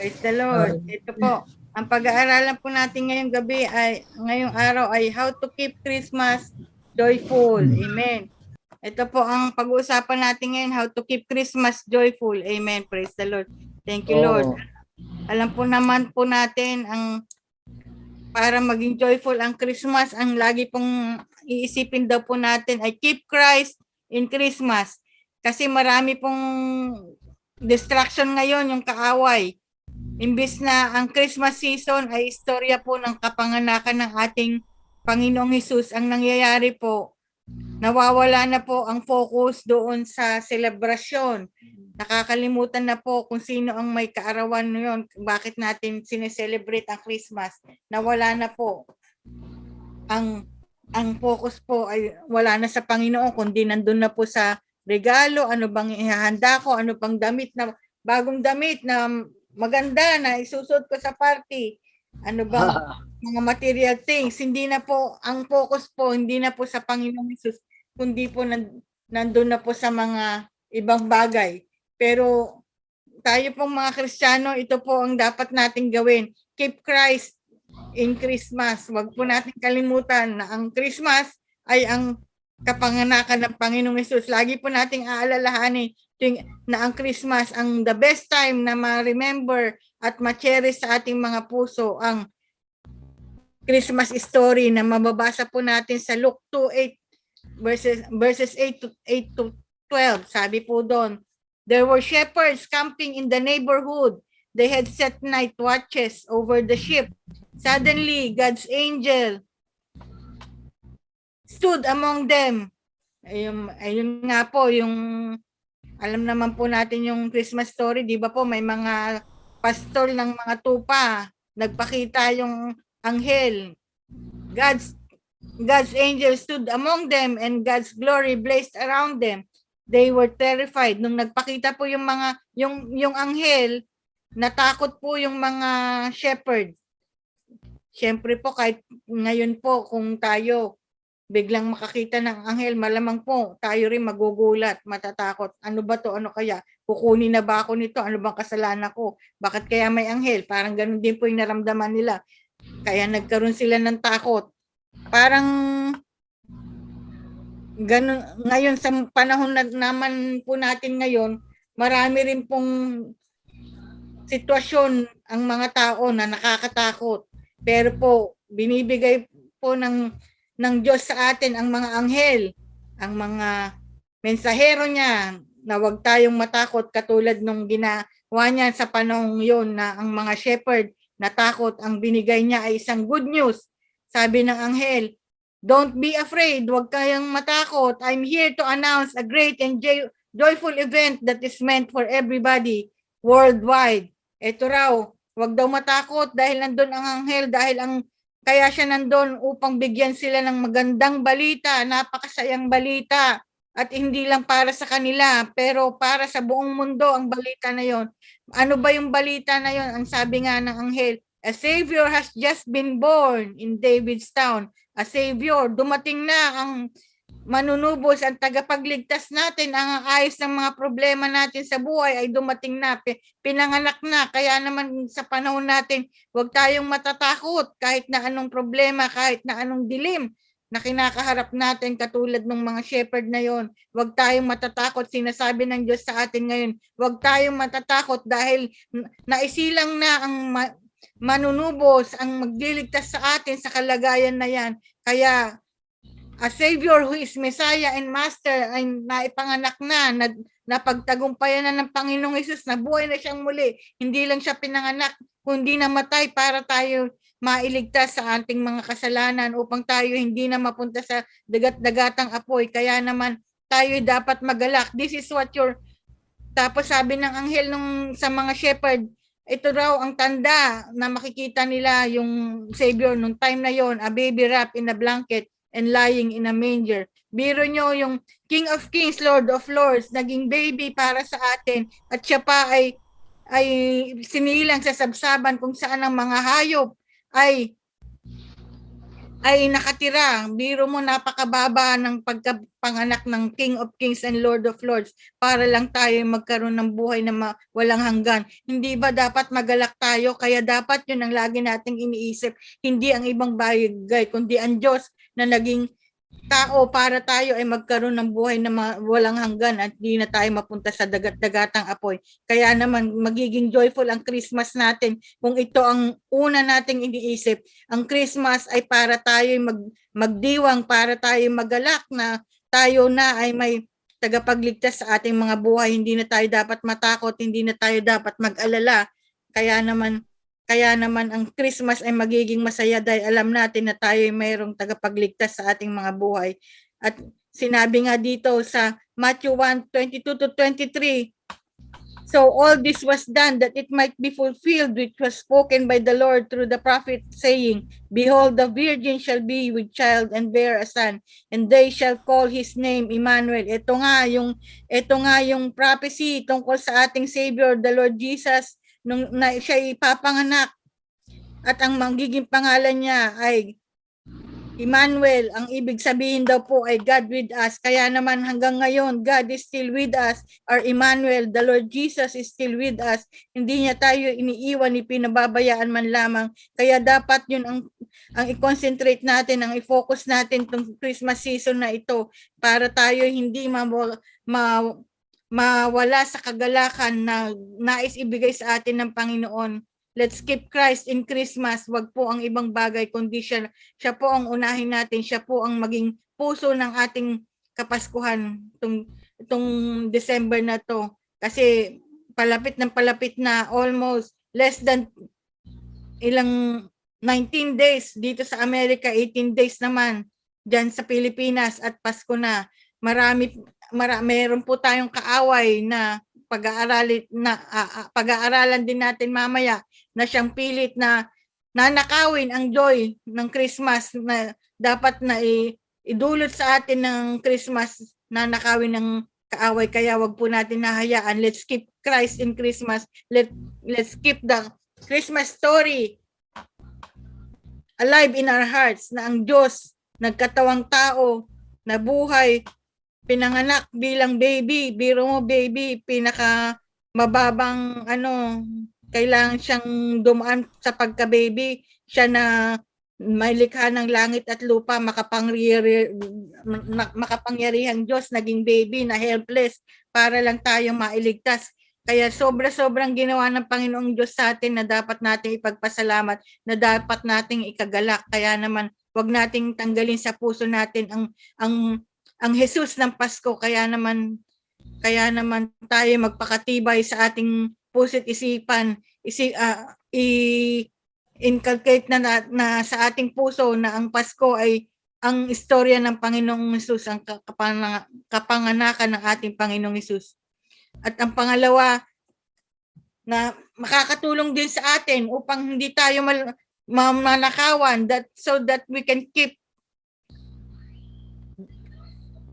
Praise the Lord. Ito po, ang pag-aaralan po natin ngayong araw ay how to keep Christmas joyful. Amen. Ito po ang pag-uusapan natin ngayon, how to keep Christmas joyful. Amen. Praise the Lord. Thank you, Lord. Alam po naman po natin para maging joyful ang Christmas, ang lagi pong iisipin daw po natin ay keep Christ in Christmas. Kasi marami pong distraction ngayon, yung kaaway. Imbis na ang Christmas season ay istorya po ng kapanganakan ng ating Panginoong Hesus, ang nangyayari po, nawawala na po ang focus doon sa selebrasyon. Nakakalimutan na po kung sino ang may kaarawan ngayon, bakit natin sineselebrate ang Christmas. Nawala na po. Ang focus po ay wala na sa Panginoon, kundi nandun na po sa regalo, ano bang ihahanda ko, ano pang damit na, bagong damit na maganda na isusot ko sa party. Ano bang mga material things. Hindi na po, ang focus po, hindi na po sa Panginoong Hesus, kundi po nandun na po sa mga ibang bagay. Pero tayo pong mga Kristiyano, ito po ang dapat nating gawin. Keep Christ in Christmas. Huwag po natin kalimutan na ang Christmas ay ang kapanganakan ng Panginoong Hesus. Lagi po nating aalalahanin na ang Christmas ang the best time na ma-remember at ma-cherish sa ating mga puso ang Christmas story na mababasa po natin sa Luke 2:8 verses 8 to 12. Sabi po doon, there were shepherds camping in the neighborhood. They had set night watches over the sheep. Suddenly, God's angel stood among them. Ayun nga po, yung alam naman po natin yung Christmas story, di ba po, may mga pastor ng mga tupa, nagpakita yung anghel. God's angel stood among them and God's glory blazed around them. They were terrified. Nung nagpakita po yung anghel, natakot po yung mga shepherd. Siyempre po, kahit ngayon po, kung tayo biglang makakita ng anghel, malamang po tayo rin magugulat, matatakot. Ano ba to? Ano kaya? Kukunin na ba ako nito? Ano bang kasalanan ko? Bakit kaya may anghel? Parang ganun din po yung naramdaman nila. Kaya nagkaroon sila ng takot. Parang ganun, ngayon sa panahon naman po natin ngayon, marami rin pong sitwasyon ang mga tao na nakakatakot. Pero po, binibigay po ng Diyos sa atin ang mga anghel, ang mga mensahero niya na huwag tayong matakot katulad nung ginawa niya sa panahong yon na ang mga shepherd natakot, ang binigay niya ay isang good news. Sabi ng anghel, don't be afraid, huwag kayong matakot. I'm here to announce a great and joyful event that is meant for everybody worldwide. Ito raw, huwag daw matakot dahil nandun ang anghel, dahil kaya siya nandun upang bigyan sila ng magandang balita, napakasayang balita, at hindi lang para sa kanila, pero para sa buong mundo ang balita na yon. Ano ba yung balita na yon? Ang sabi nga ng anghel, a Savior has just been born in David's town. A Savior, dumating na ang manunubos, ang tagapagligtas natin, ang ayos ng mga problema natin sa buhay ay dumating na, pinanganak na. Kaya naman sa panahon natin, huwag tayong matatakot kahit na anong problema, kahit na anong dilim na kinakaharap natin katulad ng mga shepherd na yon. Huwag tayong matatakot, sinasabi ng Diyos sa atin ngayon, huwag tayong matatakot dahil naisilang na ang manunubos, ang magliligtas sa atin sa kalagayan na yan. Kaya a Savior who is Messiah and Master ay naipanganak na, napagtagumpayan na ng Panginoong Hesus, na buhay na siyang muli. Hindi lang siya pinanganak, kundi namatay para tayo mailigtas sa ating mga kasalanan upang tayo hindi na mapunta sa dagat-dagatang apoy. Kaya naman tayo dapat magalak. This is what Tapos sabi ng anghel sa mga shepherd, ito raw ang tanda na makikita nila yung Savior nung time na yon, a baby wrapped in a blanket and lying in a manger. Biro nyo yung King of Kings, Lord of Lords, naging baby para sa atin, at siya pa ay sinilang sa sabsaban kung saan ang mga hayop ay ay nakatira. Biro mo, napakababa ng pagkapanganak ng King of Kings and Lord of Lords para lang tayo magkaroon ng buhay na walang hanggan. Hindi ba dapat magalak tayo? Kaya dapat yun ang lagi nating iniisip. Hindi ang ibang bagay, kundi ang Diyos na naging tao para tayo ay magkaroon ng buhay na walang hanggan at di na tayo mapunta sa dagat-dagatang apoy. Kaya naman magiging joyful ang Christmas natin kung ito ang una nating iniisip. Ang Christmas ay para tayo magdiwang, para tayo magalak na tayo na ay may tagapagligtas sa ating mga buhay. Hindi na tayo dapat matakot, hindi na tayo dapat mag-alala. Kaya naman ang Christmas ay magiging masaya dahil alam natin na tayo ay mayroong tagapagligtas sa ating mga buhay. At sinabi nga dito sa Matthew 1:22-23, so all this was done that it might be fulfilled which was spoken by the Lord through the prophet, saying, Behold, the virgin shall be with child and bear a son, and they shall call his name Emmanuel. Ito nga yung prophecy tungkol sa ating Savior, the Lord Jesus, nung na siya ipapanganak. At ang magiging pangalan niya ay Emmanuel. Ang ibig sabihin daw po ay God with us. Kaya naman hanggang ngayon, God is still with us. Our Emmanuel, the Lord Jesus is still with us. Hindi niya tayo iniiwan, pinababayaan man lamang. Kaya dapat yun ang i-concentrate natin, ang i-focus natin itong Christmas season na ito para tayo hindi mawala sa kagalakan na nais ibigay sa atin ng Panginoon. Let's keep Christ in Christmas. Wag po ang ibang bagay, kundi siya po ang unahin natin. Siya po ang maging puso ng ating Kapaskuhan itong December na to. Kasi palapit na, almost less than ilang 19 days dito sa Amerika, 18 days naman dyan sa Pilipinas at Pasko na. Meron po tayong kaaway na pag-aaralan din natin mamaya na siyang pilit na nanakawin ang joy ng Christmas na dapat na idulot sa atin ng Christmas, nanakawin ng kaaway. Kaya wag po natin nahayaan. Let's keep Christ in Christmas. Let's keep the Christmas story alive in our hearts, na ang Diyos nagkatawang tao na buhay, pinanganak bilang baby. Biro mo, baby, pinaka mababang kailangan siyang dumaan sa pagka-baby. Siya na may likha ng langit at lupa, makapangyarihang Diyos, naging baby na helpless para lang tayo mailigtas. Kaya sobrang ginawa ng Panginoong Diyos sa atin na dapat nating ipagpasalamat, na dapat nating ikagalak. Kaya naman, wag nating tanggalin sa puso natin ang Jesus ng Pasko. Kaya naman tayo magpakatibay sa ating puso't isipan, inculcate na sa ating puso na ang Pasko ay ang istorya ng Panginoong Jesus, ang kapanganakan ng ating Panginoong Jesus. At ang pangalawa na makakatulong din sa atin upang hindi tayo manakawan, so that we can keep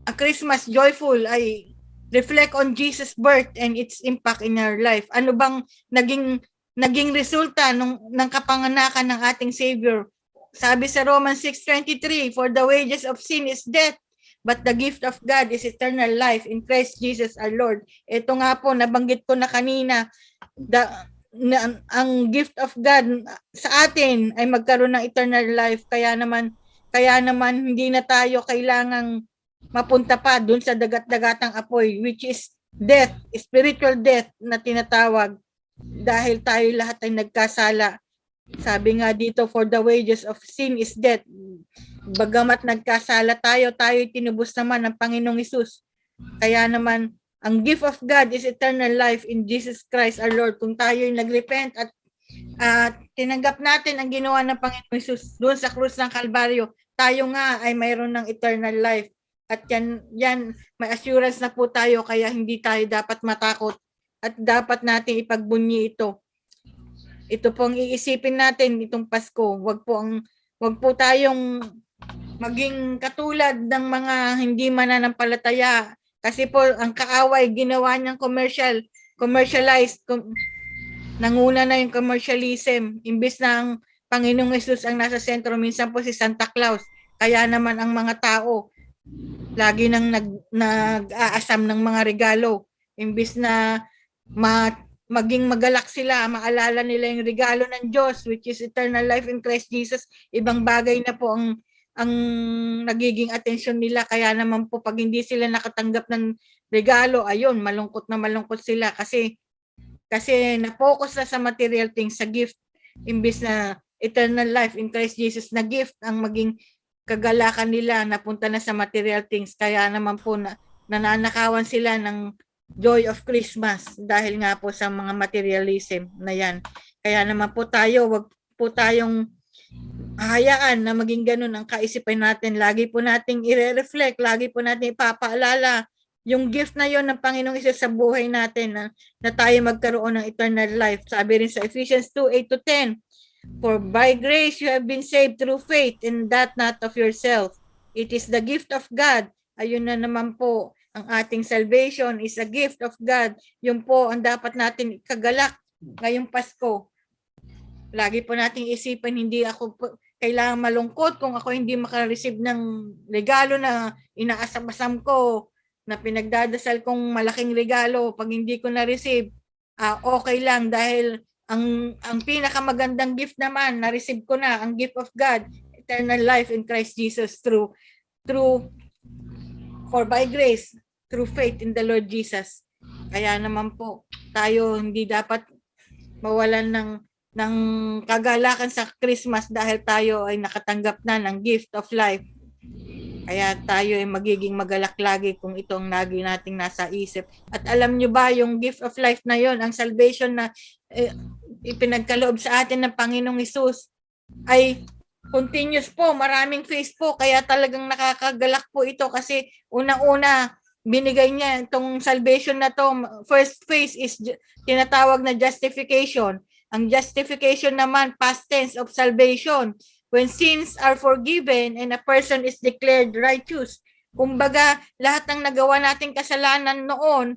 a Christmas joyful, ay reflect on Jesus' birth and its impact in our life. Ano bang naging resulta ng kapanganakan ng ating Savior? Sabi sa Romans 6:23, for the wages of sin is death, but the gift of God is eternal life in Christ Jesus our Lord. Ito nga po, nabanggit ko na kanina, ang gift of God sa atin ay magkaroon ng eternal life. Kaya naman hindi na tayo kailangang mapunta pa dun sa dagat-dagatang apoy, which is death, spiritual death na tinatawag, dahil tayo lahat ay nagkasala. Sabi nga dito, for the wages of sin is death. Bagamat nagkasala tayo tinubos naman ng Panginoong Hesus. Kaya naman, ang gift of God is eternal life in Jesus Christ our Lord. Kung tayo ay nagrepent at tinanggap natin ang ginawa ng Panginoong Hesus doon sa krus ng Kalbaryo, tayo nga ay mayroon ng eternal life. At yan, may assurance na po tayo, kaya hindi tayo dapat matakot at dapat natin ipagbunyi ito. Ito pong iisipin natin itong Pasko. Wag po tayong maging katulad ng mga hindi mananampalataya. Kasi po ang kaaway, ginawa niyang commercialized. Nanguna na yung commercialism. Imbis na Panginoong Hesus ang nasa sentro, minsan po si Santa Claus. Kaya naman ang mga tao lagi nang nag-aasam ng mga regalo. Imbis na maging magalak sila, maalala nila yung regalo ng Diyos, which is eternal life in Christ Jesus, ibang bagay na po ang nagiging atensyon nila. Kaya naman po pag hindi sila nakatanggap ng regalo, ayun, malungkot na malungkot sila kasi na-focus na sa material things, sa gift, imbis na eternal life in Christ Jesus na gift ang maging kagalakan nila, napunta na sa material things. Kaya naman po nananakawan sila ng joy of Christmas dahil nga po sa mga materialism na yan. Kaya naman po tayo, wag po tayong hayaan na maging ganun ang kaisipan natin. Lagi po nating i-reflect, lagi po nating ipapaalala yung gift na yon ng Panginoong Hesus sa buhay natin na tayo magkaroon ng eternal life. Sabi rin sa Ephesians 2:8-10, for by grace you have been saved through faith, and that not of yourself. It is the gift of God. Ayun na naman po, ang ating salvation is a gift of God. Yun po ang dapat natin kagalak ngayong Pasko. Lagi po nating isipan, hindi ako kailangan malungkot kung ako hindi makareceive ng regalo na inaasam-asam ko, na pinagdadasal kong malaking regalo. Pag hindi ko na-receive, okay lang dahil ang pinakamagandang gift naman, na-receive ko na, ang gift of God, eternal life in Christ Jesus for by grace, through faith in the Lord Jesus. Kaya naman po, tayo hindi dapat mawalan ng kagalakan sa Christmas dahil tayo ay nakatanggap na ng gift of life. Kaya tayo ay magiging magalak lagi kung ito ang lagi nating nasa isip. At alam nyo ba, yung gift of life na yon, ang salvation na ipinagkaloob sa atin ng Panginoong Hesus ay continuous po, maraming phase po. Kaya talagang nakakagalak po ito kasi unang-una, binigay niya itong salvation na to. First phase is tinatawag na justification. Ang justification naman, past tense of salvation. When sins are forgiven and a person is declared righteous. Kumbaga, lahat ng nagawa nating kasalanan noon,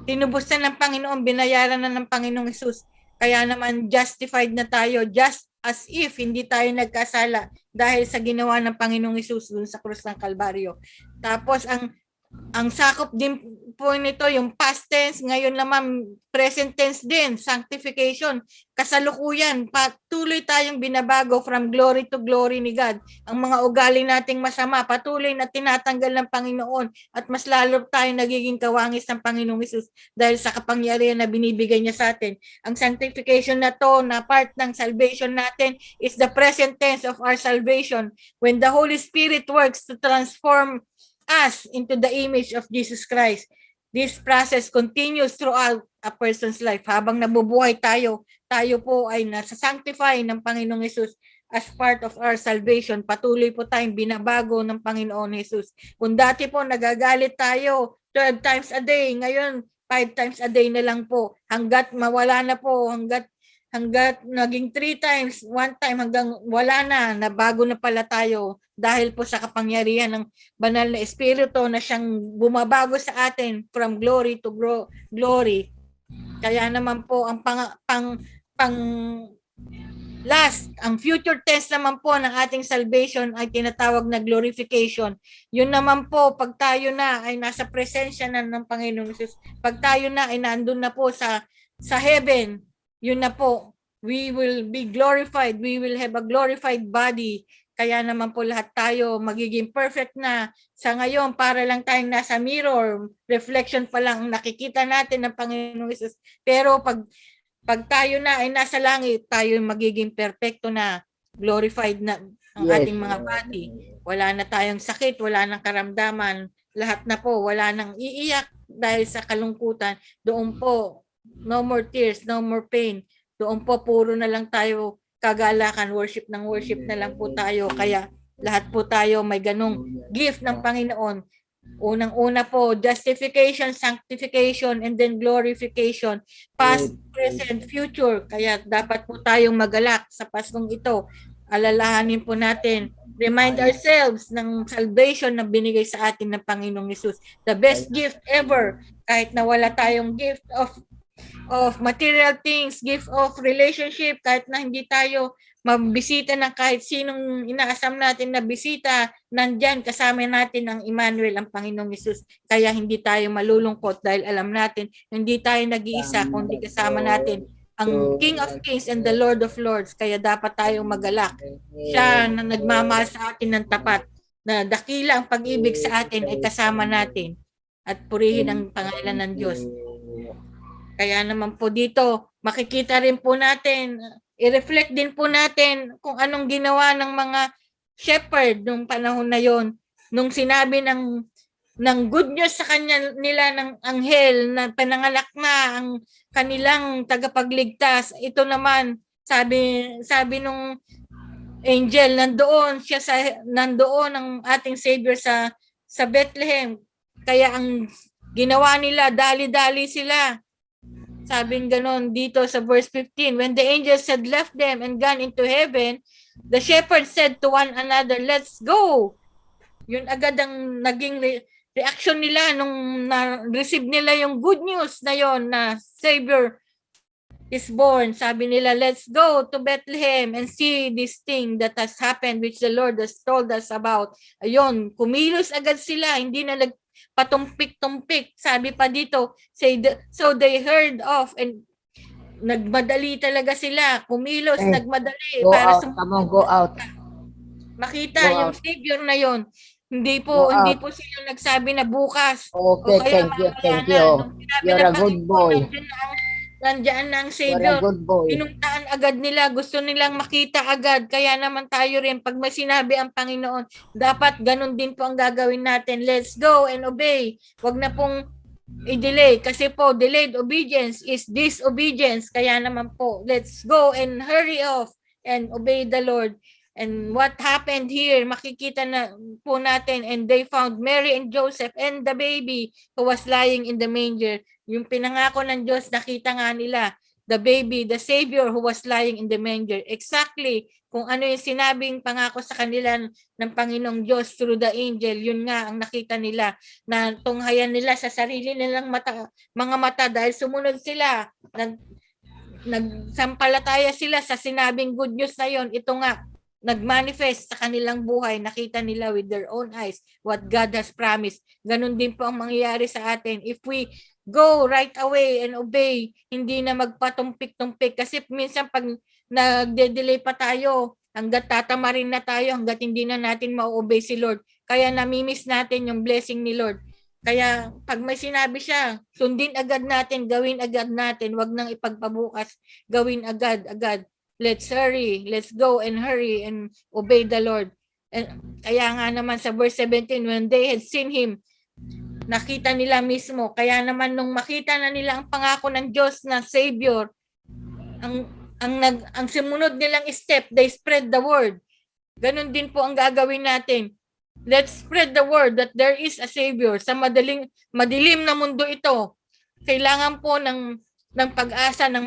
tinubos na ng Panginoon, binayaran na ng Panginoong Hesus. Kaya naman justified na tayo, just as if hindi tayo nagkasala dahil sa ginawa ng Panginoong Hesus dun sa krus ng Kalbaryo. Tapos ang sakop din po nito yung past tense, ngayon naman present tense din, sanctification, kasalukuyan, patuloy tayong binabago from glory to glory ni God. Ang mga ugali nating masama, patuloy na tinatanggal ng Panginoon at mas lalo tayong nagiging kawangis ng Panginoong Hesus dahil sa kapangyarihan na binibigay niya sa atin. Ang sanctification na to, na part ng salvation natin, is the present tense of our salvation. When the Holy Spirit works to transform us into the image of Jesus Christ. This process continues throughout a person's life. Habang nabubuhay tayo po ay nasa-sanctify ng Panginoong Hesus as part of our salvation. Patuloy po tayong binabago ng Panginoon Hesus. Kung dati po nagagalit tayo 12 times a day, ngayon 5 times a day na lang po. Hanggat mawala na po, hanggat naging 3 times, 1 time, hanggang wala na, nabago na pala tayo dahil po sa kapangyarihan ng banal na Espiritu na siyang bumabago sa atin from glory to glory. Kaya naman po ang last, ang future tense naman po ng ating salvation ay tinatawag na glorification. Yun naman po, pag tayo na ay nasa presensya na ng Panginoong Hesus, pag tayo na ay nandun na po sa heaven, yun na po, we will be glorified, we will have a glorified body. Kaya naman po lahat tayo magiging perfect na. Sa ngayon, para lang tayong nasa mirror, reflection pa lang nakikita natin ng Panginoong Hesus. Pero pag tayo na ay nasa langit, tayo magiging perfecto na, glorified na ang ating mga body. Wala na tayong sakit, wala nang karamdaman, lahat na po, wala nang iiyak dahil sa kalungkutan. Doon po, no more tears, no more pain. Doon po, puro na lang tayo kagalakan, worship ng worship na lang po tayo. Kaya lahat po tayo may ganong gift ng Panginoon. Unang-una po, justification, sanctification, and then glorification. Past, present, future. Kaya dapat po tayong magalak sa Paskong ito. Alalahanin po natin, remind ourselves ng salvation na binigay sa atin ng Panginoong Hesus. The best gift ever. Kahit na wala tayong gift of of material things, gift of relationship, kahit na hindi tayo mabisita ng kahit sinong inaasam natin na bisita, nandyan kasama natin ang Emmanuel, ang Panginoong Hesus. Kaya hindi tayo malulungkot dahil alam natin, hindi tayo nag-iisa, kundi kasama natin ang King of Kings and the Lord of Lords. Kaya dapat tayong magalak. Siya na nagmamahal sa atin ng tapat, na dakila ang pag-ibig sa atin ay kasama natin. At purihin ang pangalan ng Diyos. Kaya naman po dito, makikita rin po natin, i-reflect din po natin kung anong ginawa ng mga shepherd nung panahon na yon. Nung sinabi ng good news sa kanya nila ng anghel na pananganak na ang kanilang tagapagligtas. Ito naman, sabi nung angel, nandoon ang ating Savior sa Bethlehem. Kaya ang ginawa nila, dali-dali sila. Sabing ganon dito sa verse 15, when the angels had left them and gone into heaven, the shepherds said to one another, let's go. Yun agad ang naging reaction nila nung na-receive nila yung good news na yon na Savior is born. Sabi nila, let's go to Bethlehem and see this thing that has happened which the Lord has told us about. Ayun, kumilos agad sila, hindi na patumpik-tumpik. Sabi pa dito, so they heard of and nagmadali talaga sila. Kumilos, nagmadali. Go para out, come on, go out. Makita Go yung out. Savior na yon. Hindi Go po out. sila nagsabi na bukas. Okay, o kaya thank you, mamaya thank na. you. Nung sinabi You're ng a good Panginoon, boy. nandiyan na ang You're a Savior. good boy. Pinuntaan agad nila, gusto nilang makita agad. Kaya naman tayo rin, pag may sinabi ang Panginoon, dapat ganun din po ang gagawin natin. Let's go and obey. Huwag na pong i-delay. Kasi po, delayed obedience is disobedience. Kaya naman po, let's go and hurry off and obey the Lord. And what happened here, makikita na po natin, and they found Mary and Joseph and the baby who was lying in the manger. Yung pinangako ng Diyos, nakita nga nila, the baby, the Savior who was lying in the manger. Exactly kung ano yung sinabing pangako sa kanila ng Panginoong Diyos through the angel, yun nga ang nakita nila, na tunghayan nila sa sarili nilang mga mata dahil sumunod sila, nagsampalataya sila sa sinabing good news na yon. Ito nga, nag-manifest sa kanilang buhay, nakita nila with their own eyes what God has promised. Ganun din po ang mangyayari sa atin. If we go right away and obey, hindi na magpatumpik-tumpik. Kasi minsan pag nagde-delay pa tayo, hanggat tatamarin na tayo, hanggat hindi na natin ma-obey si Lord. Kaya namimiss natin yung blessing ni Lord. Kaya pag may sinabi siya, sundin agad natin, gawin agad natin, wag nang ipagpabukas, gawin agad-agad. Let's hurry, let's go and hurry and obey the Lord. And kaya nga naman sa verse 17, when they had seen Him, nakita nila mismo. Kaya naman nung makita na nila ang pangako ng Diyos na Savior, ang sumunod nilang step, they spread the word. Ganon din po ang gagawin natin. Let's spread the word that there is a Savior. Sa madilim na mundo ito, kailangan po ng pag-asa ng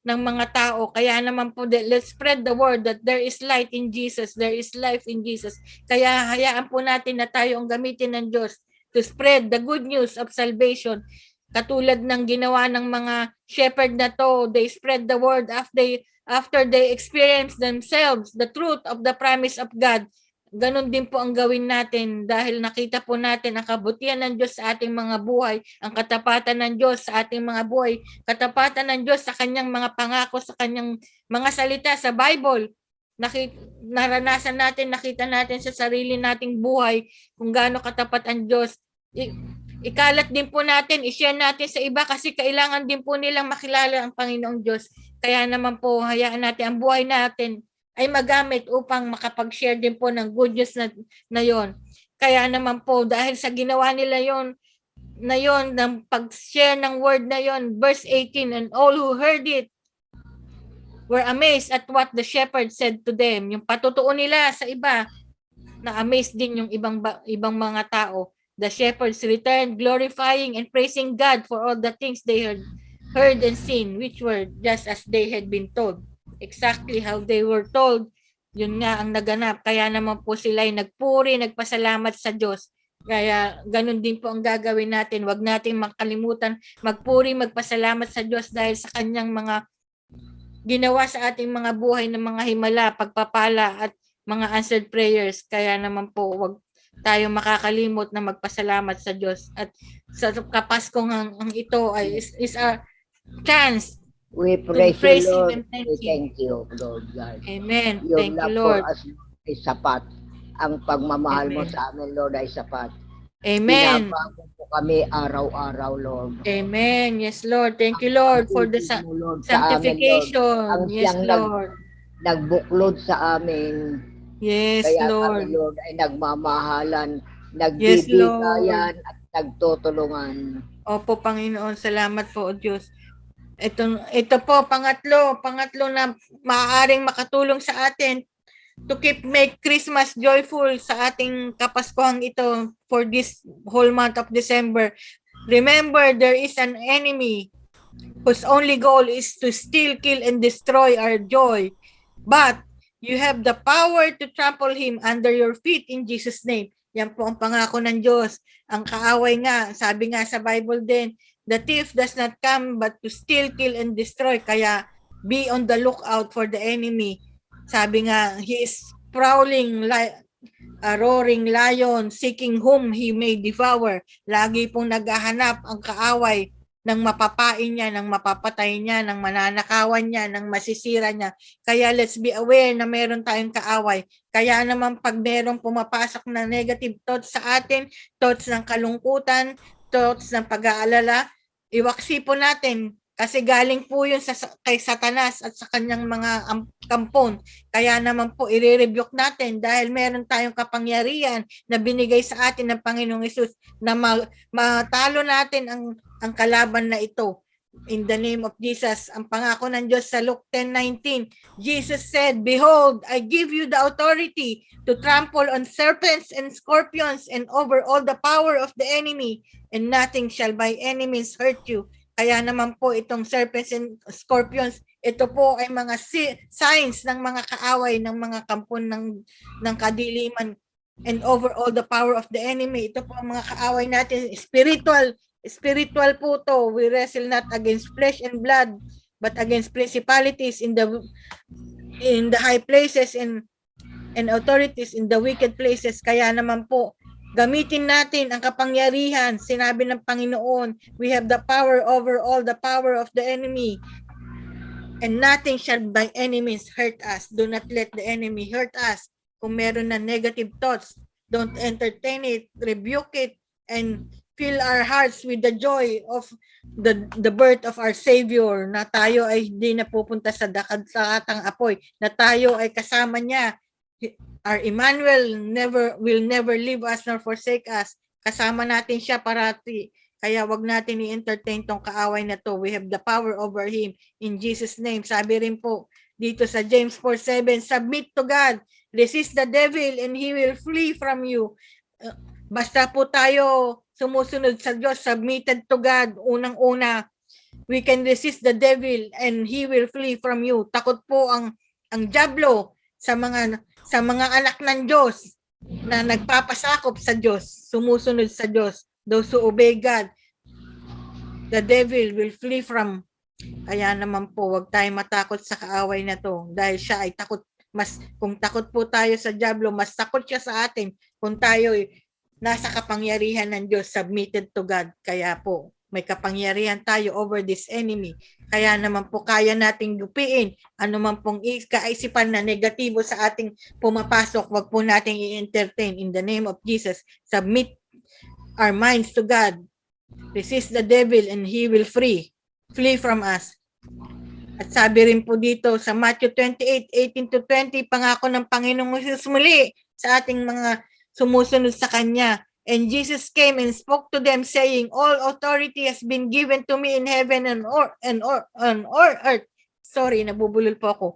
mga tao. Kaya naman po, let's spread the word that there is light in Jesus, there is life in Jesus. Kaya hayaan po natin na tayo ang gamitin ng Diyos to spread the good news of salvation. Katulad ng ginawa ng mga shepherd na to, they spread the word after they experience themselves the truth of the promise of God. Ganon din po ang gawin natin dahil nakita po natin ang kabutihan ng Diyos sa ating mga buhay, ang katapatan ng Diyos sa ating mga buhay, katapatan ng Diyos sa kanyang mga pangako, sa kanyang mga salita sa Bible. Naranasan natin, nakita natin sa sarili nating buhay kung gaano katapat ang Diyos. Ikalat din po natin, i-share natin sa iba kasi kailangan din po nilang makilala ang Panginoong Diyos. Kaya naman po, hayaan natin ang buhay natin ay magamit upang makapag-share din po ng good news na yon. Kaya naman po, dahil sa ginawa nila yon, ng pag-share ng word na yon, verse 18, and all who heard it were amazed at what the shepherd said to them. Yung patutuo nila sa iba, na amazed din yung ibang mga tao. The shepherds returned, glorifying and praising God for all the things they heard and seen, which were just as they had been told. Exactly how they were told, yun nga ang naganap. Kaya naman po sila ay nagpuri, nagpasalamat sa Diyos. Kaya ganun din po ang gagawin natin. Huwag nating makalimutan magpuri, magpasalamat sa Diyos dahil sa kanyang mga ginawa sa ating mga buhay ng mga himala, pagpapala at mga answered prayers. Kaya naman po, wag tayo makakalimot na magpasalamat sa Diyos. At sa Kapaskong ang ito ay is a chance We to praise praise you, Him Lord. and thank We Him. thank you, Lord God. Amen. Your Thank you, love Lord. for us ay sapat. Ang pagmamahal mo Amen. sa amin, Lord, ay sapat. Amen. Binabago po kami araw-araw, Lord. Amen. Yes, Lord. Thank you, Lord, for the Pag-ibig mo, Lord, sa amin, Lord. sanctification. Ang Yes, siyang Lord. nagbuklod sa amin. Yes, Kaya Lord. kami, Lord, ay nagmamahalan, Yes, Lord. nagbibigayan at nagtutulungan. Opo, Panginoon. Salamat po, O Diyos. Ito po, pangatlo na maaaring makatulong sa atin to make Christmas joyful sa ating Kapaskuhang ito for this whole month of December. Remember, there is an enemy whose only goal is to steal, kill, and destroy our joy. But you have the power to trample him under your feet in Jesus' name. Yan po ang pangako ng Diyos. Ang kaaway nga, sabi nga sa Bible din, the thief does not come but to steal, kill, and destroy. Kaya be on the lookout for the enemy. Sabi nga, he is prowling like a roaring lion, seeking whom he may devour. Lagi pong naghahanap ang kaaway ng mapapain niya, ng mapapatay niya, ng mananakawan niya, ng masisira niya. Kaya let's be aware na meron tayong kaaway. Kaya naman pag merong pumapasok na negative thoughts sa atin, thoughts ng kalungkutan, thoughts ng pag-aalala, iwaksi po natin kasi galing po yun kay Satanas at sa kanyang mga kampon. Kaya naman po i-rebuke natin dahil meron tayong kapangyarihan na binigay sa atin ng Panginoong Hesus na matalo natin ang kalaban na ito. In the name of Jesus, ang pangako ng Diyos sa Luke 10:19, Jesus said, "Behold, I give you the authority to trample on serpents and scorpions and over all the power of the enemy, and nothing shall by any means hurt you." Kaya naman po itong serpents and scorpions, ito po ay mga signs ng mga kaaway ng mga kampon ng kadiliman, and over all the power of the enemy. Ito po ang mga kaaway natin, spiritual po to. We wrestle not against flesh and blood, but against principalities in the high places and authorities in the wicked places. Kaya naman po, gamitin natin ang kapangyarihan. Sinabi ng Panginoon, we have the power over all the power of the enemy. And nothing shall by any means hurt us. Do not let the enemy hurt us. Kung meron na negative thoughts, don't entertain it, rebuke it, and fill our hearts with the joy of the birth of our Savior, na tayo ay hindi napupunta sa dakatang apoy, na tayo ay kasama niya. Our Emmanuel will never leave us nor forsake us. Kasama natin siya parati. Kaya wag natin i-entertain tong kaaway na to. We have the power over him in Jesus' name. Sabi rin po dito sa James 4:7, submit to God, resist the devil, and he will flee from you. Basta po tayo sumusunod sa Diyos, submitted to God, unang-una, we can resist the devil and he will flee from you. Takot po ang dyablo sa mga anak ng Diyos na nagpapasakop sa Diyos, sumusunod sa Diyos. Those who obey God, the devil will flee from. Kaya naman po, wag tayong matakot sa kaaway na to dahil siya ay takot. Kung takot po tayo sa dyablo, mas takot siya sa atin kung tayo nasa kapangyarihan ng Diyos, submitted to God. Kaya po, may kapangyarihan tayo over this enemy. Kaya naman po kaya nating gupiin anuman pong kaisipan na negatibo sa ating pumapasok, wag po nating i-entertain in the name of Jesus. Submit our minds to God. Resist the devil and he will flee from us. At sabi rin po dito sa Matthew 28:18-20, pangako ng Panginoong Hesus muli sa ating mga sumusunod sa Kanya. And Jesus came and spoke to them saying, all authority has been given to me in heaven and on earth. Sorry, nabubulol po ako.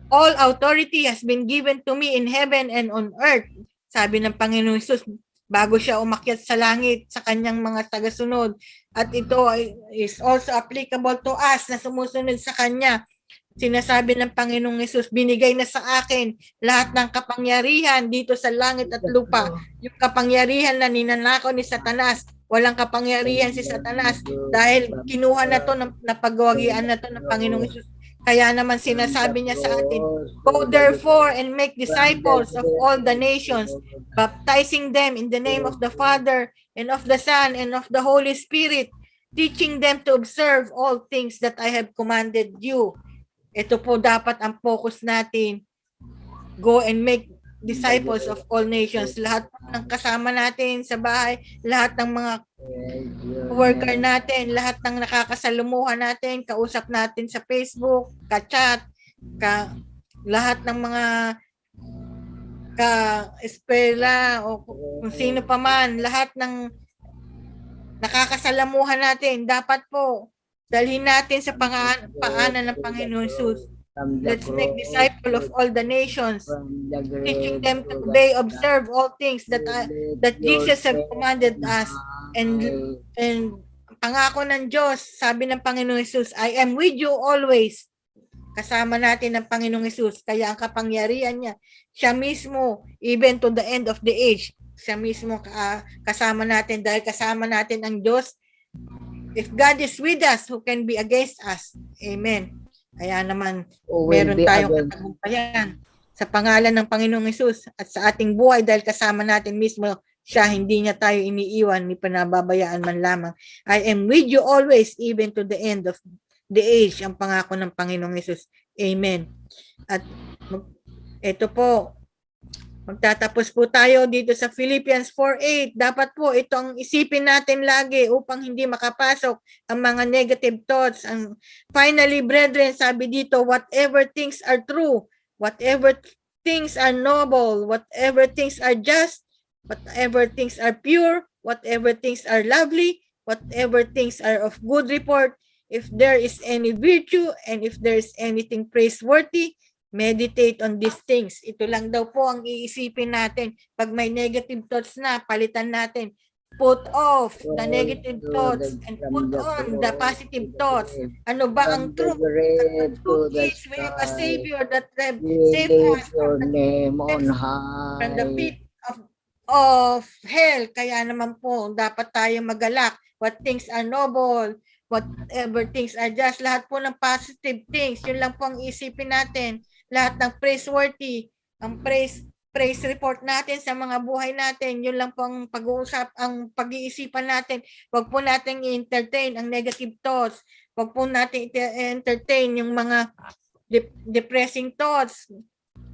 All authority has been given to me in heaven and on earth. Sabi ng Panginoong Hesus bago siya umakyat sa langit sa kanyang mga tagasunod. At ito is also applicable to us na sumusunod sa Kanya. Sinasabi ng Panginoong Hesus, binigay na sa akin lahat ng kapangyarihan dito sa langit at lupa. Yung kapangyarihan na ninanakaw ni Satanas, walang kapangyarihan si Satanas dahil kinuha na to, napagwagian na to ng Panginoong Hesus. Kaya naman sinasabi niya sa atin, go therefore and make disciples of all the nations, baptizing them in the name of the Father and of the Son and of the Holy Spirit, teaching them to observe all things that I have commanded you. Ito po dapat ang focus natin. Go and make disciples of all nations. Lahat ng kasama natin sa bahay, lahat ng mga worker natin, lahat ng nakakasalumuhan natin, kausap natin sa Facebook, ka-chat, lahat ng mga ka-eskwela o kung sino pa man, lahat ng nakakasalamuhan natin, dapat po dalhin natin sa paanan ng Panginoon Jesus. Let's make disciple of all the nations, teaching them to obey, observe all things that Jesus have commanded us. And pangako ng Diyos, sabi ng Panginoon Jesus, I am with you always. Kasama natin ng Panginoong Hesus, kaya ang kapangyarihan niya, siya mismo, even to the end of the age, siya mismo kasama natin dahil kasama natin ang Diyos. If God is with us, who can be against us? Amen. Kaya naman, meron tayong katagumpayan sa pangalan ng Panginoong Hesus at sa ating buhay dahil kasama natin mismo siya, hindi niya tayo iniiwan ni panababayaan man lamang. I am with you always, even to the end of the age, ang pangako ng Panginoong Hesus. Amen. At ito po, magtatapos po tayo dito sa Philippians 4:8. Dapat po itong isipin natin lagi upang hindi makapasok ang mga negative thoughts. Finally, brethren, sabi dito, whatever things are true, whatever things are noble, whatever things are just, whatever things are pure, whatever things are lovely, whatever things are of good report, if there is any virtue and if there is anything praiseworthy, meditate on these things. Ito lang daw po ang iisipin natin. Pag may negative thoughts na, palitan natin. Put off the negative thoughts and put on the positive thoughts. Ano ba ang truth? The truth is we have a Savior that saved us from the pit of hell. Kaya naman po, dapat tayo magalak. What things are noble, whatever things are just, lahat po ng positive things, yun lang po ang isipin natin. Lahat ng praiseworthy, ang praise report natin sa mga buhay natin, yun lang po ang pag-uusap, ang pag-iisipan natin. Huwag po natin i-entertain ang negative thoughts. Huwag po natin i-entertain yung mga depressing thoughts.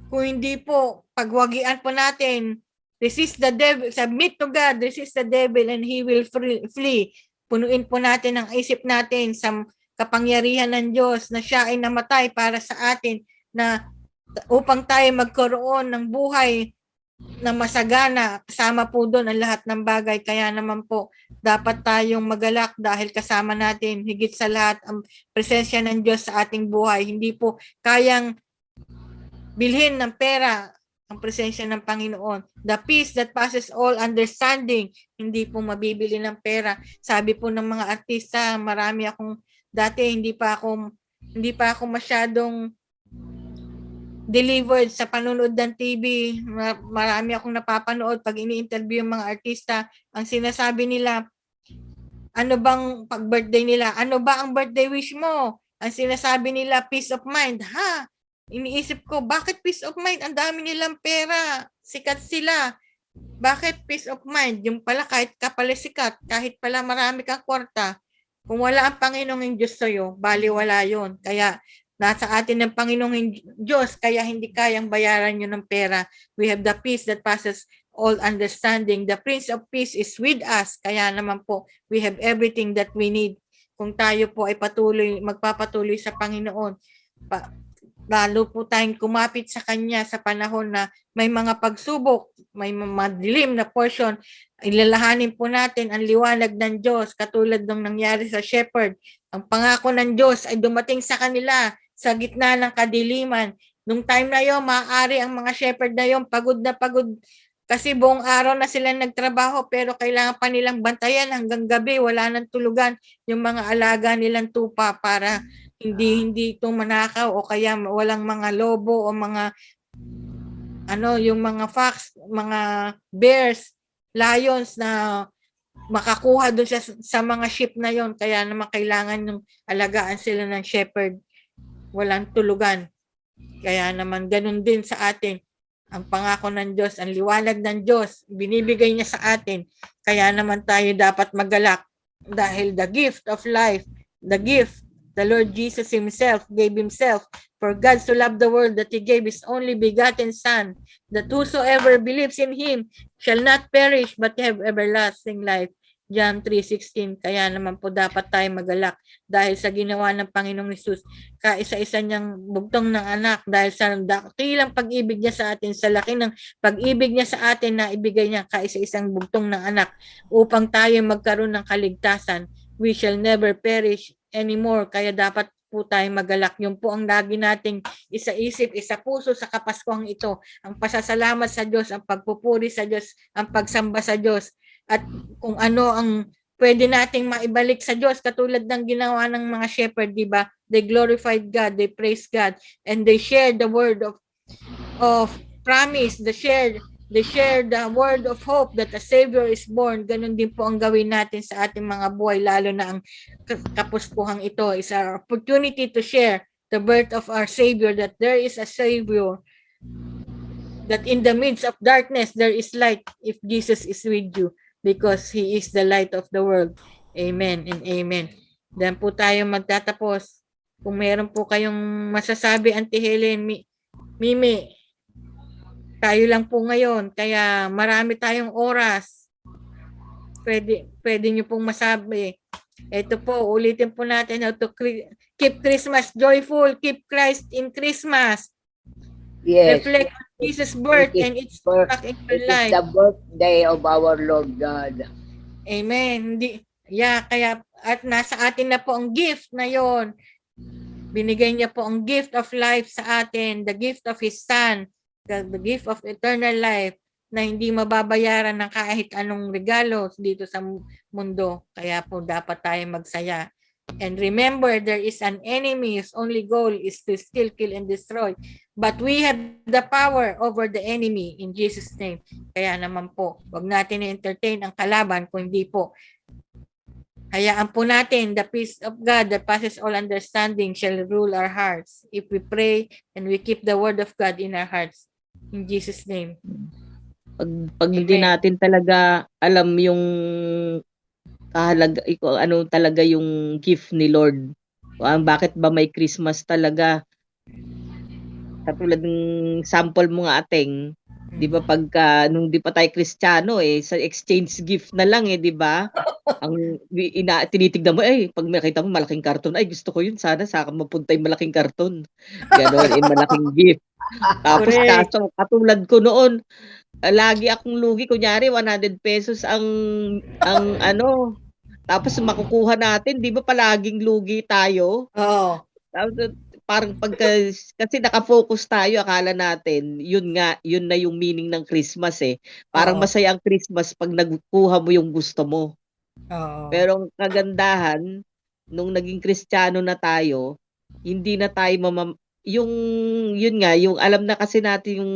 Kung hindi po, pagwagian po natin, resist the devil, submit to God, resist the devil and he will flee. Punuin po natin ang isip natin sa kapangyarihan ng Diyos na siya ay namatay para sa atin, na upang tayo magkaroon ng buhay na masagana, kasama po doon ang lahat ng bagay. Kaya naman po, dapat tayong magalak dahil kasama natin higit sa lahat ang presensya ng Diyos sa ating buhay. Hindi po kayang bilhin ng pera ang presensya ng Panginoon. The peace that passes all understanding, hindi po mabibili ng pera. Sabi po ng mga artista, marami akong, dati hindi pa ako masyadong delivered sa panonood ng TV. Marami akong napapanood pag ini-interview yung mga artista. Ang sinasabi nila, ano bang pag-birthday nila? Ano ba ang birthday wish mo? Ang sinasabi nila, peace of mind. Ha? Iniisip ko, bakit peace of mind? Ang dami nilang pera. Sikat sila. Bakit peace of mind? Yung pala, kahit ka pala sikat, kahit pala marami kang kwarta, kung wala ang Panginoong Diyos sa'yo, baliwala yun. Kaya, nasa atin ng Panginoong Diyos, kaya hindi kayang bayaran nyo ng pera. We have the peace that passes all understanding. The Prince of Peace is with us. Kaya naman po, we have everything that we need. Kung tayo po ay magpapatuloy sa Panginoon, lalo po tayong kumapit sa Kanya sa panahon na may mga pagsubok, may madilim na portion, ilalahanin po natin ang liwanag ng Diyos katulad ng nangyari sa shepherd. Ang pangako ng Diyos ay dumating sa kanila sa gitna ng kadiliman. Nung time na yon, maaari ang mga shepherd na yon pagod na pagod kasi buong araw na sila nagtrabaho pero kailangan pa nilang bantayan hanggang gabi, wala nang tulugan yung mga alaga nilang tupa para hindi ito manakaw o kaya walang mga lobo o mga yung mga fox, mga bears, lions na makakuha doon sa mga sheep na yon, kaya naman kailangan ng alagaan sila ng shepherd, walang tulugan. Kaya naman ganun din sa atin. Ang pangako ng Diyos, ang liwanag ng Diyos, binibigay niya sa atin. Kaya naman tayo dapat magalak dahil the gift of life, the gift, the Lord Jesus Himself gave Himself. For God so loved the world that He gave His only begotten Son, that whosoever believes in Him shall not perish but have everlasting life. John 3:16. Kaya naman po dapat tayo magalak dahil sa ginawa ng Panginoong Hesus, kaisa-isa niyang bugtong ng anak, dahil sa dakilang pag-ibig niya sa atin, sa laki ng pag-ibig niya sa atin na ibigay niya kaisa-isang bugtong ng anak upang tayo magkaroon ng kaligtasan. We shall never perish anymore. Kaya dapat po tayo magalak. Yun po ang lagi nating isa-isip, isa-puso sa Kapaskuhang ito. Ang pasasalamat sa Diyos, ang pagpupuri sa Diyos, ang pagsamba sa Diyos, at kung ano ang pwede nating maibalik sa Diyos, katulad ng ginawa ng mga shepherd, di ba? They glorified God, they praised God, and they shared the word of promise, they shared the word of hope that a Savior is born. Ganun din po ang gawin natin sa ating mga buhay, lalo na ang Kapaskuhang ito is our opportunity to share the birth of our Savior, that there is a Savior, that in the midst of darkness there is light if Jesus is with you, because He is the light of the world. Amen and amen. Then po tayo magtatapos. Kung meron po kayong masasabi, Auntie Helen, Mimi, tayo lang po ngayon, kaya marami tayong oras. Pwede nyo pong masabi. Ito po, ulitin po natin how to keep Christmas joyful, keep Christ in Christmas. Yes. Reflect on Jesus' birth and its impact in your life. It is the birthday of our Lord God. Amen. Kaya at nasa atin na po ang gift na yon. Binigay niya po ang gift of life sa atin, the gift of His Son, the gift of eternal life, na hindi mababayaran ng kahit anong regalo dito sa mundo. Kaya po dapat tayo magsaya. And remember, there is an enemy whose only goal is to steal, kill, and destroy. But we have the power over the enemy in Jesus' name. Kaya naman po, wag natin i-entertain ang kalaban, kung hindi po hayaan po natin the peace of God that passes all understanding shall rule our hearts if we pray and we keep the word of God in our hearts. In Jesus' name. Pag hindi natin talaga alam yung kahalaga, ano talaga yung gift ni Lord. Bakit ba may Christmas talaga? Katulad ng sample mo nga, Ateng, 'di ba, pagka nung di pa tayo Kristiyano sa exchange gift na lang di ba? Ang tinitignan mo pag makita mo malaking karton, ay gusto ko yun, sana sa akin mapunta yung malaking karton. Ganon, malaking gift. Tapos kaso katulad ko noon, lagi akong lugi, kunyari 100 pesos ang ano, tapos makukuha natin, di ba palaging lugi tayo? Oo. Tapos parang kasi nakafocus tayo, akala natin yun na yung meaning ng Christmas Parang masaya ang Christmas pag nagkuha mo yung gusto mo. Pero ang kagandahan nung naging Kristiyano na tayo, hindi na tayo yung alam na kasi natin yung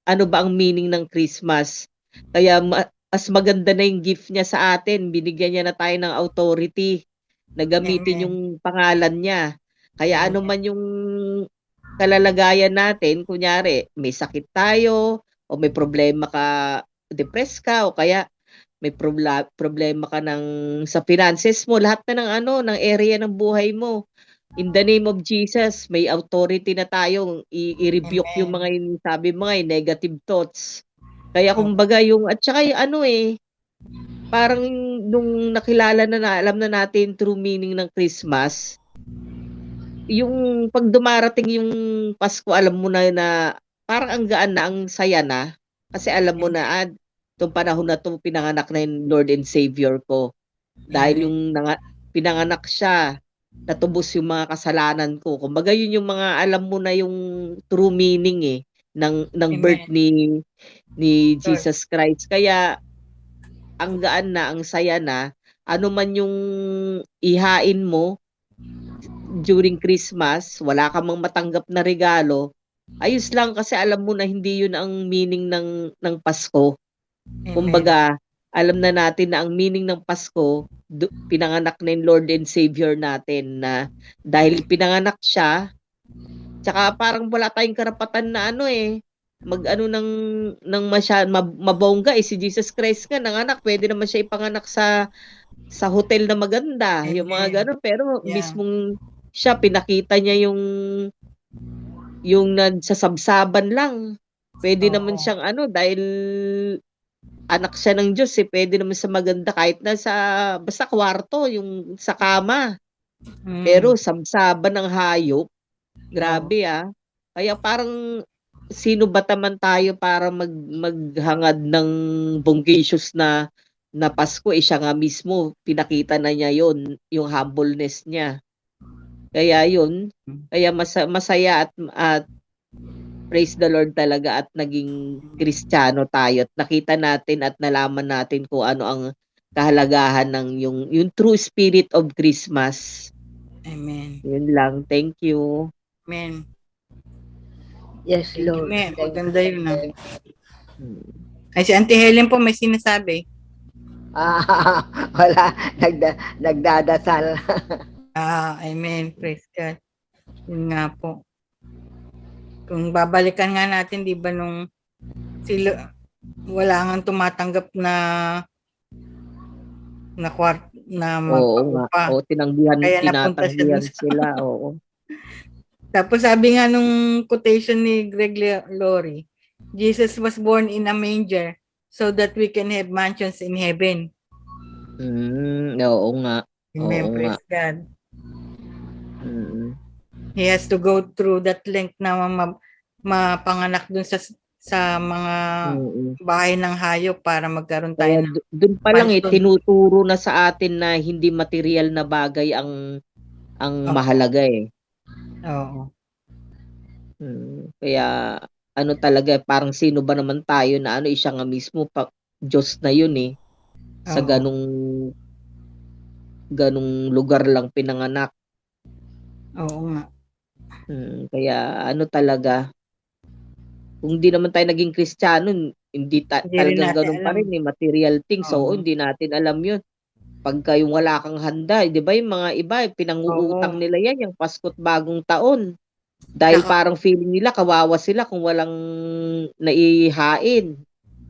ano ba ang meaning ng Christmas. Kaya mas maganda na yung gift niya sa atin. Binigyan niya na tayo ng authority na gamitin yung pangalan niya. Kaya ano man yung kalalagayan natin, kunyari may sakit tayo o may problema ka, depressed ka, o kaya may problema ka sa finances mo, lahat na ng area ng buhay mo. In the name of Jesus, may authority na tayong i-rebuke yung mga sabi mo negative thoughts. Kaya kumbaga at saka parang nung nakilala na alam na natin true meaning ng Christmas, yung pag dumarating yung Pasko, alam mo na parang ang gaan na, ang saya na. Kasi alam mo na, itong panahon na ito, pinanganak na yung Lord and Savior ko. Dahil yung pinanganak siya, natubos yung mga kasalanan ko. Kumbaga yun yung mga alam mo na yung true meaning ng birth ni Jesus Christ. Kaya ang gaan na, ang saya na, ano man yung ihain mo, during Christmas, wala ka mang matanggap na regalo, ayos lang kasi alam mo na hindi yun ang meaning ng Pasko. Amen. Kumbaga, alam na natin na ang meaning ng Pasko, pinanganak na yung Lord and Savior natin na dahil pinanganak siya, tsaka parang wala tayong karapatan na mag-ano ng mabongga si Jesus Christ nga nanganak, pwede naman siya ipanganak sa hotel na maganda, yung mga Amen. gano'n, pero Yeah. mismong siya pinakita niya yung nagsasabsaban lang. Pwede naman Oo. siyang dahil anak siya ng Diyos pwede naman sa maganda kahit na basta kwarto, yung sa kama. Pero sabsaban ng hayop, grabe Kaya parang sino ba naman tayo para maghangad ng bonggacious na Pasko, siya nga mismo pinakita na niya yung humbleness niya. Kaya kaya masaya at praise the Lord talaga at naging Kristiyano tayo at nakita natin at nalaman natin kung ano ang kahalagahan ng yung true spirit of Christmas. Amen. Yun lang. Thank you. Amen. Yes, Lord. Amen. Thank Maganda yun. Hmm. Ay, si Auntie Helen po may sinasabi. Wala, nagdadasal. Amen. Praise God. Yun nga po. Kung babalikan nga natin, di ba nung wala nga tumatanggap na Oo nga. magpaupa. Oo, Kaya napunta siya dun tinatanggihan sila. Oo. Tapos sabi nga nung quotation ni Greg Laurie, Jesus was born in a manger so that we can have mansions in heaven. Oo nga. Amen. Oo Praise God. Mm. He has to go through that length na mapanganak dun sa mga bahay ng hayop para magkaroon tayo Kaya doon pa lang mansion. tinuturo na sa atin na hindi material na bagay ang mahalaga Oo. Kaya talaga parang sino ba naman tayo na siya nga mismo Diyos na yun sa ganung lugar lang pinanganak. Oo nga. Kaya talaga kung hindi naman tayo naging Kristiyano, hindi talagang ganun pa rin material things. So hindi natin alam yun. Pagka yung wala kang handa, di ba yung mga iba, pinanguutang nila yan, yung Pasko't Bagong Taon. Dahil parang feeling nila, kawawa sila kung walang naihain.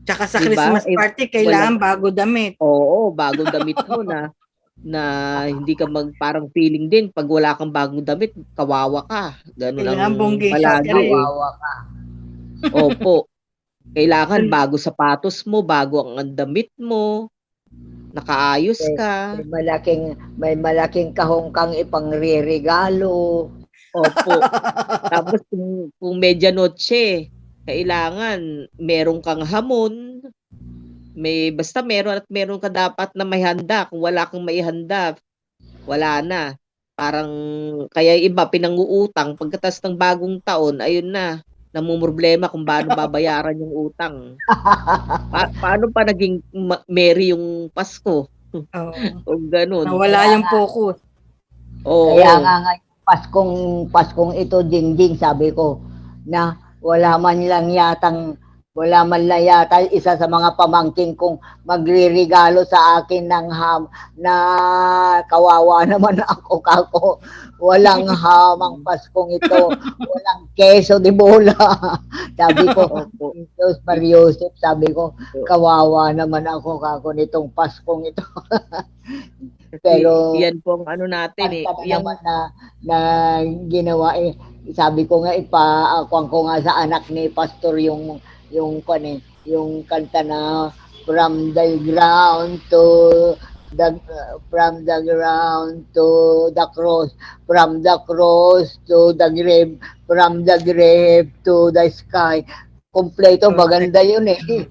Tsaka sa Christmas party, kailangan bago damit. Oo, bagong damit mo na hindi ka parang feeling din, pag wala kang bagong damit, kawawa ka. Ganun ang palagi. Kawawa ka. Opo. Kailangan bago sapatos mo, bago ang damit mo, nakaayos ka. May malaking kahong kang ipangre-regalo. Opo. Tapos kung medianoche, kailangan meron kang hamon. Basta meron ka dapat na may handa. Kung wala kang may handa, wala na. Parang kaya iba pinanguutang pagkatas ng bagong taon, ayun na. Namumroblema kung paano babayaran yung utang. Paano pa naging merry yung Pasko? O ganun. Nawala yung focus. Kaya nga Paskong ito, Jingjing, sabi ko, na wala man lang yata isa sa mga pamangkin kong magre-regalo sa akin na kawawa naman ako. Walang hamang Paskong ito. Walang keso de bola. Sabi ko, Diyos Mariosep, sabi ko, kawawa naman ako nitong Paskong ito. Pero yan po ang natin naman na ginawa sabi ko nga ipakuan ko nga sa anak ni Pastor yung kanta na from the ground to the cross, from the cross to the grave, from the grave to the sky. Kompleto, maganda yun Amen.